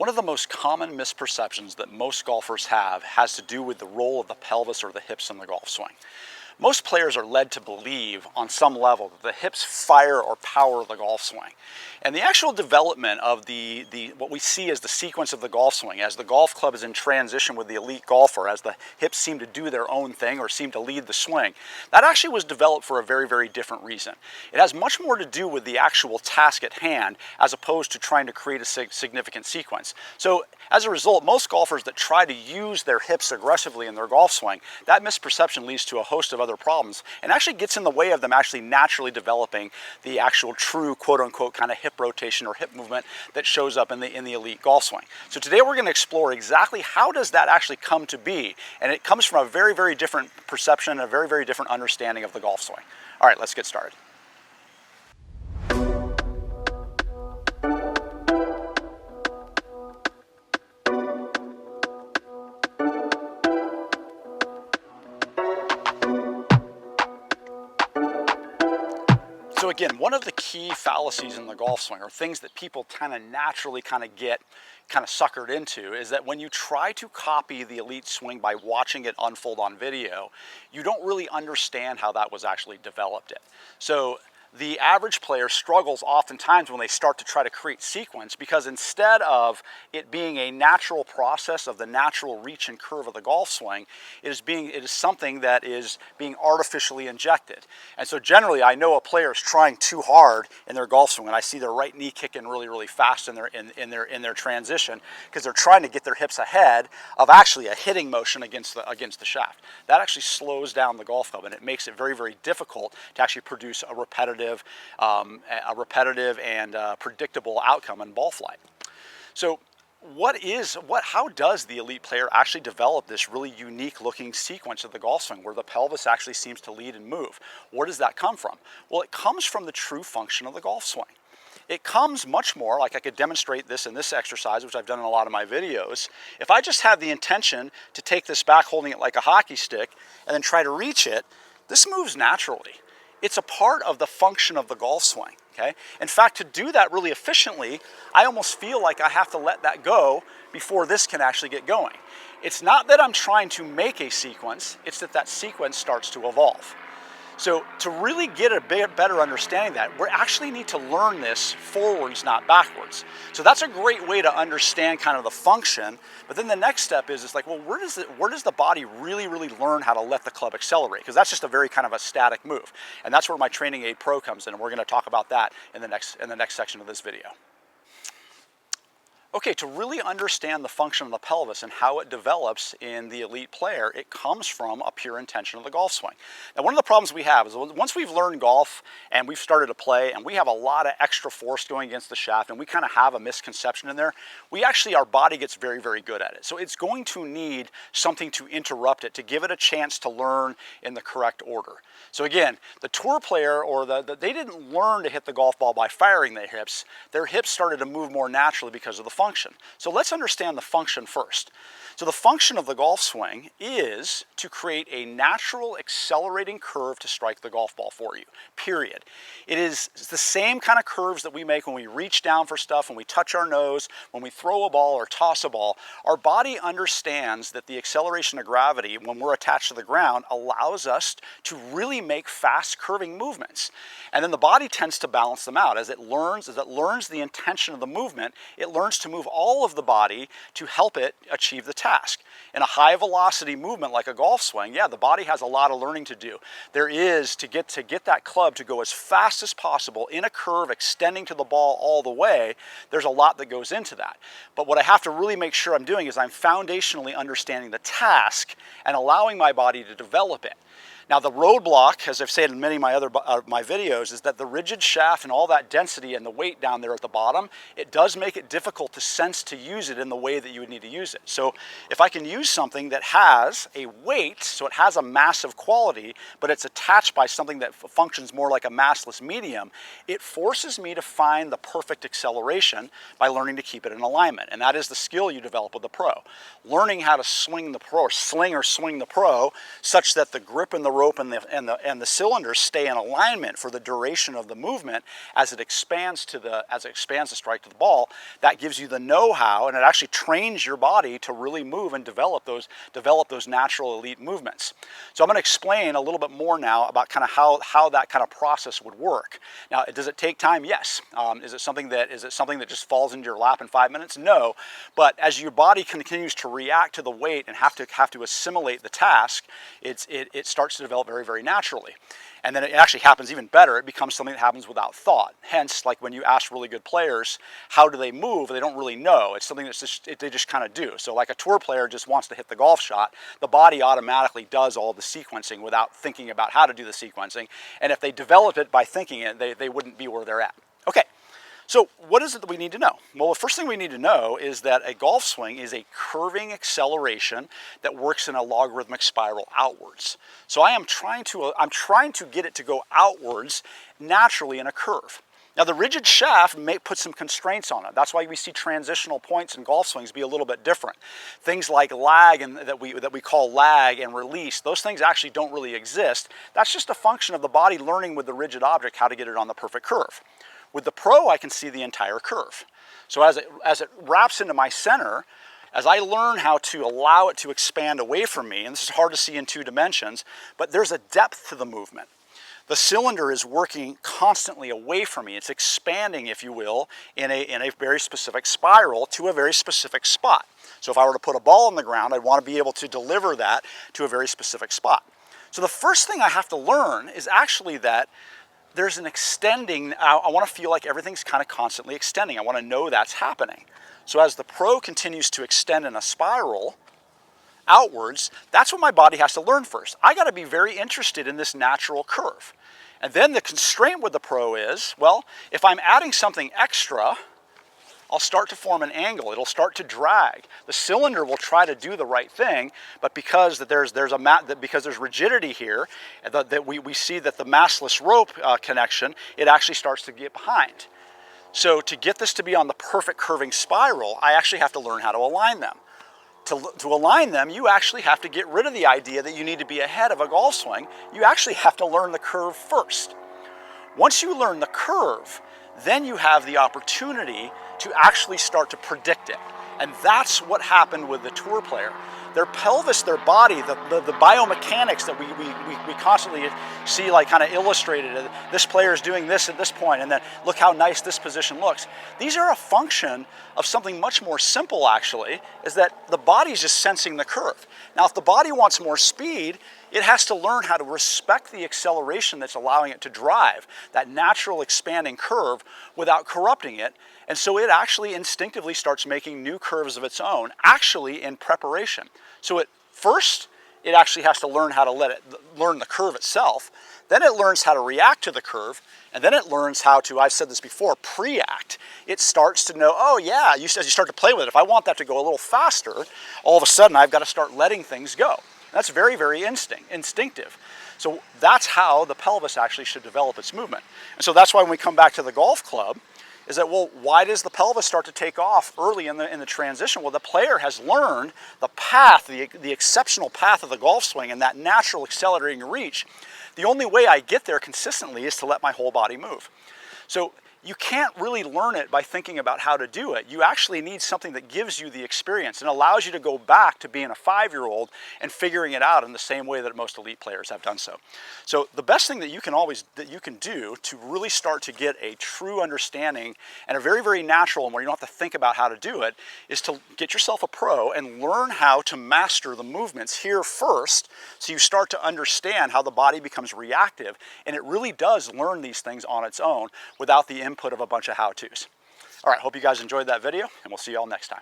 One of the most common misperceptions that most golfers have has to do with the role of the pelvis or the hips in the golf swing. Most players are led to believe on some level that the hips fire or power the golf swing. And the actual development of what we see as the sequence of the golf swing, as the golf club is in transition with the elite golfer, as the hips seem to do their own thing or seem to lead the swing, that actually was developed for a very, very different reason. It has much more to do with the actual task at hand as opposed to trying to create a significant sequence. So as a result, most golfers that try to use their hips aggressively in their golf swing, that misperception leads to a host of other problems and actually gets in the way of them actually naturally developing the actual true quote-unquote kind of hip rotation or hip movement that shows up in the elite golf swing. So today we're going to explore exactly how does that actually come to be, and it comes from a very, very different perception and a very, very different understanding of the golf swing. All right, let's get started. So again, one of the key fallacies in the golf swing, or things that people kind of naturally get suckered into, is that when you try to copy the elite swing by watching it unfold on video, you don't really understand how that was actually developed. So the average player struggles oftentimes when they start to try to create sequence, because instead of it being a natural process of the natural reach and curve of the golf swing, it is something that is being artificially injected. And so generally, I know a player is trying too hard in their golf swing, and I see their right knee kicking really, really fast in their transition, because they're trying to get their hips ahead of actually a hitting motion against the shaft. That actually slows down the golf club, and it makes it very, very difficult to actually produce a repetitive and predictable outcome in ball flight. So how does the elite player actually develop this really unique looking sequence of the golf swing where the pelvis actually seems to lead and move? Where does that come from? Well, it comes from the true function of the golf swing. It comes much more, like I could demonstrate this in this exercise, which I've done in a lot of my videos. If I just have the intention to take this back holding it like a hockey stick and then try to reach it, this moves naturally. It's a part of the function of the golf swing, okay? In fact, to do that really efficiently, I almost feel like I have to let that go before this can actually get going. It's not that I'm trying to make a sequence, it's that that sequence starts to evolve. So to really get a better understanding of that, we actually need to learn this forwards, not backwards. So that's a great way to understand kind of the function. But then the next step is it's like, well, where does the body really, really learn how to let the club accelerate? Because that's just a very kind of a static move. And that's where my Training Aid Pro comes in. And we're going to talk about that in the next section of this video. Okay, to really understand the function of the pelvis and how it develops in the elite player, it comes from a pure intention of the golf swing. Now, one of the problems we have is once we've learned golf and we've started to play and we have a lot of extra force going against the shaft and we kind of have a misconception in there, our body gets very, very good at it. So it's going to need something to interrupt it, to give it a chance to learn in the correct order. So again, the tour player they didn't learn to hit the golf ball by firing their hips. Their hips started to move more naturally because of the function. So let's understand the function first. So the function of the golf swing is to create a natural accelerating curve to strike the golf ball for you, period. It's the same kind of curves that we make when we reach down for stuff, when we touch our nose, when we throw a ball or toss a ball. Our body understands that the acceleration of gravity when we're attached to the ground allows us to really make fast curving movements. And then the body tends to balance them out. As it learns the intention of the movement, it learns to move all of the body to help it achieve the task. In a high velocity movement like a golf swing, yeah, the body has a lot of learning to do. There is to get that club to go as fast as possible in a curve extending to the ball all the way. There's a lot that goes into that. But what I have to really make sure I'm doing is I'm foundationally understanding the task and allowing my body to develop it. Now the roadblock, as I've said in many of my videos, is that the rigid shaft and all that density and the weight down there at the bottom, it does make it difficult to sense to use it in the way that you would need to use it. So if I can use something that has a weight, so it has a massive quality, but it's attached by something that functions more like a massless medium, it forces me to find the perfect acceleration by learning to keep it in alignment. And that is the skill you develop with the pro. Learning how to swing the pro, or sling or swing the pro, such that the grip and the rope and the cylinders stay in alignment for the duration of the movement as it expands the strike to the ball. That gives you the know-how, and it actually trains your body to really move and develop those natural elite movements. So I'm going to explain a little bit more now about kind of how that kind of process would work. Now, does it take time? Yes. Is it something that just falls into your lap in 5 minutes? No. But as your body continues to react to the weight and have to assimilate the task, it starts to develop very, very naturally. And then it actually happens even better. It becomes something that happens without thought. Hence, like when you ask really good players, how do they move? They don't really know. It's something they just kind of do. So like a tour player just wants to hit the golf shot, the body automatically does all the sequencing without thinking about how to do the sequencing. And if they develop it by thinking it, they wouldn't be where they're at. Okay. So what is it that we need to know? Well, the first thing we need to know is that a golf swing is a curving acceleration that works in a logarithmic spiral outwards. So I'm trying to get it to go outwards naturally in a curve. Now the rigid shaft may put some constraints on it. That's why we see transitional points in golf swings be a little bit different. Things like lag and that we call lag and release, those things actually don't really exist. That's just a function of the body learning with the rigid object how to get it on the perfect curve. With the Pro, I can see the entire curve. So as it wraps into my center, as I learn how to allow it to expand away from me, and this is hard to see in 2 dimensions, but there's a depth to the movement. The cylinder is working constantly away from me. It's expanding, if you will, in a very specific spiral to a very specific spot. So if I were to put a ball on the ground, I'd want to be able to deliver that to a very specific spot. So the first thing I have to learn is actually that there's an extending. I want to feel like everything's kind of constantly extending. I want to know that's happening. So as the Pro continues to extend in a spiral outwards, that's what my body has to learn first. I got to be very interested in this natural curve. And then the constraint with the Pro is, well, if I'm adding something extra, I'll start to form an angle. It'll start to drag. The cylinder will try to do the right thing, but because there's rigidity here, that we see that the massless rope connection, it actually starts to get behind. So to get this to be on the perfect curving spiral, I actually have to learn how to align them. To align them, you actually have to get rid of the idea that you need to be ahead of a golf swing. You actually have to learn the curve first. Once you learn the curve, then you have the opportunity to actually start to predict it. And that's what happened with the tour player. Their pelvis, their body, the biomechanics that we constantly see like kind of illustrated. This player is doing this at this point, and then look how nice this position looks. These are a function of something much more simple actually, is that the body's just sensing the curve. Now if the body wants more speed, it has to learn how to respect the acceleration that's allowing it to drive, that natural expanding curve without corrupting it. And so it actually instinctively starts making new curves of its own, actually in preparation. So first, it actually has to learn how to learn the curve itself. Then it learns how to react to the curve. And then it learns how to, I've said this before, pre-act. It starts to know, oh yeah, as you start to play with it, if I want that to go a little faster, all of a sudden I've got to start letting things go. That's very, very instinctive. So that's how the pelvis actually should develop its movement. And so that's why when we come back to the golf club, is that, well, why does the pelvis start to take off early in the transition? Well, the player has learned the path, the exceptional path of the golf swing and that natural accelerating reach. The only way I get there consistently is to let my whole body move. So you can't really learn it by thinking about how to do it. You actually need something that gives you the experience and allows you to go back to being a 5-year-old and figuring it out in the same way that most elite players have done so. So the best thing that you can do to really start to get a true understanding and a very, very natural one where you don't have to think about how to do it is to get yourself a pro and learn how to master the movements here first, so you start to understand how the body becomes reactive, and it really does learn these things on its own without the input of a bunch of how-tos. All right, hope you guys enjoyed that video, and we'll see you all next time.